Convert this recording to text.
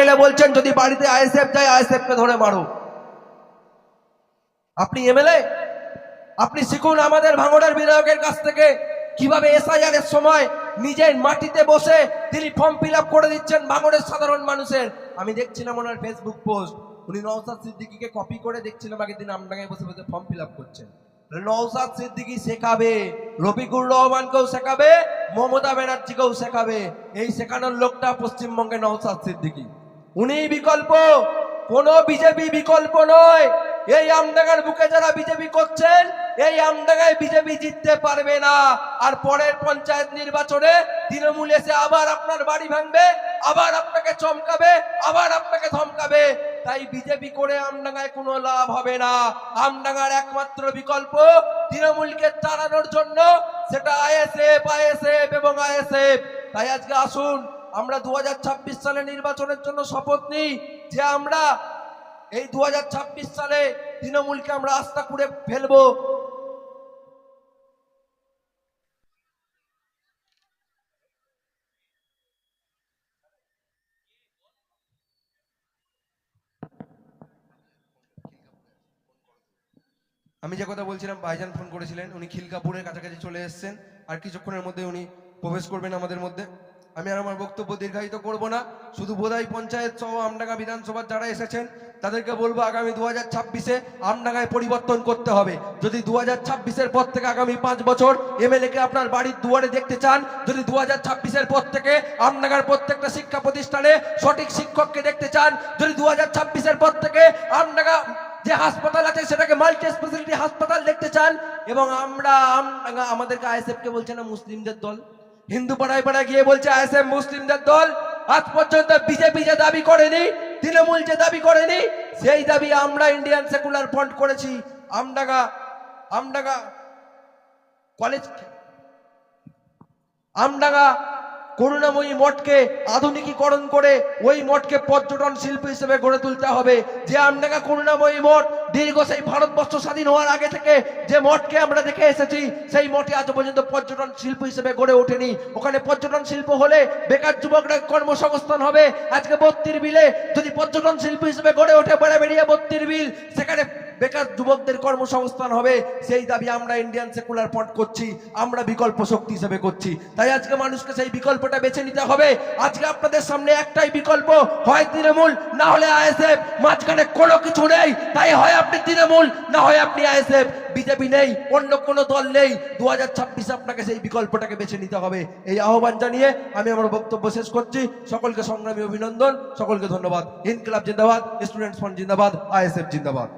গেলে বলছেন যদি বাড়িতে আইএসএফ যায় আইএসএফ কে ধরে মারো। আপনি এমএলএ, আপনি শিখুন আমাদের ভাঙড়ের বিধায়কের কাছ থেকে কিভাবে এসআইআর এর সময় নিজের মাটিতে বসে তিনি ফর্ম ফিল আপ করে দিচ্ছেন ভাঙড়ের সাধারণ মানুষের। আমি দেখছিলাম ওনার ফেসবুক পোস্ট, উনি নওশাদ সিদ্দিকীকে কপি করে দেখছিলাম আগের দিন আমডাঙ্গায় বসে বসে ফর্ম ফিল আপ করছেন। নওশাদ সিদ্দিকী শেখাবে, রফিকুর রহমানকেও শেখাবে, মমতা ব্যানার্জিকেও শেখাবে। এই শেখানোর লোকটা পশ্চিমবঙ্গে নওশাদ সিদ্দিকী, উনি বিকল্প, কোনো বিজেপি বিকল্প নয়। এই আমডাঙ্গার বুকে যারা বিজেপি করছেন, এই আমডাঙ্গায় বিজেপি জিততে পারবে না। আর পরের পঞ্চায়েত নির্বাচনে তৃণমূল এসে আবার আপনার বাড়ি ভাঙবে, আবার আপনাকে চমকাবে, আবার আপনাকে ধমকাবে। তাই বিজেপি করে আমডাঙ্গায় কোনো লাভ হবে না। আমডাঙ্গার একমাত্র বিকল্প তৃণমূলকে তাড়ানোর জন্য, সেটা আইএসএফ, আইএসএফ এবং আইএসএফ। তাই আজকে আসুন আমরা 2026 সালে নির্বাচনের জন্য শপথ নিই যে আমরা এই 2026 সালে তৃণমূলকে আমরা আস্থা করে ফেলবো। আমি যে কথা বলছিলাম, ভাইজান ফোন করেছিলেন, উনি খিলকাপুরের কাছাকাছি চলে এসেছেন, আর কিছুক্ষণের মধ্যে উনি প্রবেশ করবেন আমাদের মধ্যে। আমি আর আমার বক্তব্য দীর্ঘায়িত করব না, শুধু বোধাই পঞ্চায়েত সহ আমডাঙ্গা বিধানসভার যারা এসেছেন তাদেরকে বলবো আগামী 2026-এ আমডাঙ্গায় পরিবর্তন করতে হবে। যদি 2026-এর পর থেকে আগামী 5 বছর এমএলএ-কে আপনার বাড়ির দুয়ারে দেখতে চান, যদি 2026-এর পর থেকে আমডাঙ্গার প্রত্যেকটা শিক্ষা প্রতিষ্ঠানে সঠিক শিক্ষককে দেখতে চান, যদি 2026-এর পর থেকে আমডাঙ্গা যে হাসপাতাল আছে সেটাকে মাল্টি স্পেশালিটি হাসপাতাল দেখতে চান, এবং আমরা আমাদেরকে আইএসএফ কে বলছে না মুসলিমদের দল, হিন্দু পাড়ায় পাড়ায় গিয়ে বলছে আইএসএফ মুসলিমদের দল। আজ পর্যন্ত বিজেপি যে দাবি করেনি, তৃণমূল যে দাবি করেনি, সেই দাবি আমরা ইন্ডিয়ান সেকুলার ফ্রন্ট করেছি। আমডাঙ্গা কলেজ, আমডাঙ্গা করুণাময়ী মঠকে আধুনিকীকরণ করে ওই মঠকে পর্যটন শিল্প হিসেবে গড়ে তুলতে হবে। যে আমডাঙ্গা করুণাময়ী মঠ দীর্ঘ সেই ভারতবর্ষ স্বাধীন হওয়ার আগে থেকে যে মঠকে আমরা দেখে এসেছি, সেই মঠে আজ পর্যন্ত পর্যটন শিল্প হিসেবে গড়ে ওঠেনি। ওখানে পর্যটন শিল্প হলে বেকার যুবকরা কর্মসংস্থান হবে। আজকে বত্তির বিলে যদি পর্যটন শিল্প হিসেবে গড়ে ওঠে বেড়াবেড়িয়া বত্তির বিল, সেখানে বেকার যুবকদের কর্মসংস্থান হবে। সেই দাবি আমরা ইন্ডিয়ান সেকুলার ফ্রন্ট করছি, আমরা বিকল্প শক্তি হিসেবে করছি। তাই আজকে মানুষকে সেই বিকল্পটা বেছে নিতে হবে। আজকে আপনাদের সামনে একটাই বিকল্প, হয় তৃণমূল না হলে আইএসএফ, মাঝখানে কোনো কিছু নেই। তাই হয় আপনি তৃণমূল না হয় আপনি আইএসএফ, বিজেপি নেই, অন্য কোনো দল নেই। 2026 আপনাকে সেই বিকল্পটাকে বেছে নিতে হবে। এই আহ্বান জানিয়ে আমি আমার বক্তব্য শেষ করছি। সকলকে সংগ্রামী অভিনন্দন, সকলকে ধন্যবাদ। ইনকিলাব জিন্দাবাদ, স্টুডেন্টস ফ্রন্ট জিন্দাবাদ, আইএসএফ জিন্দাবাদ।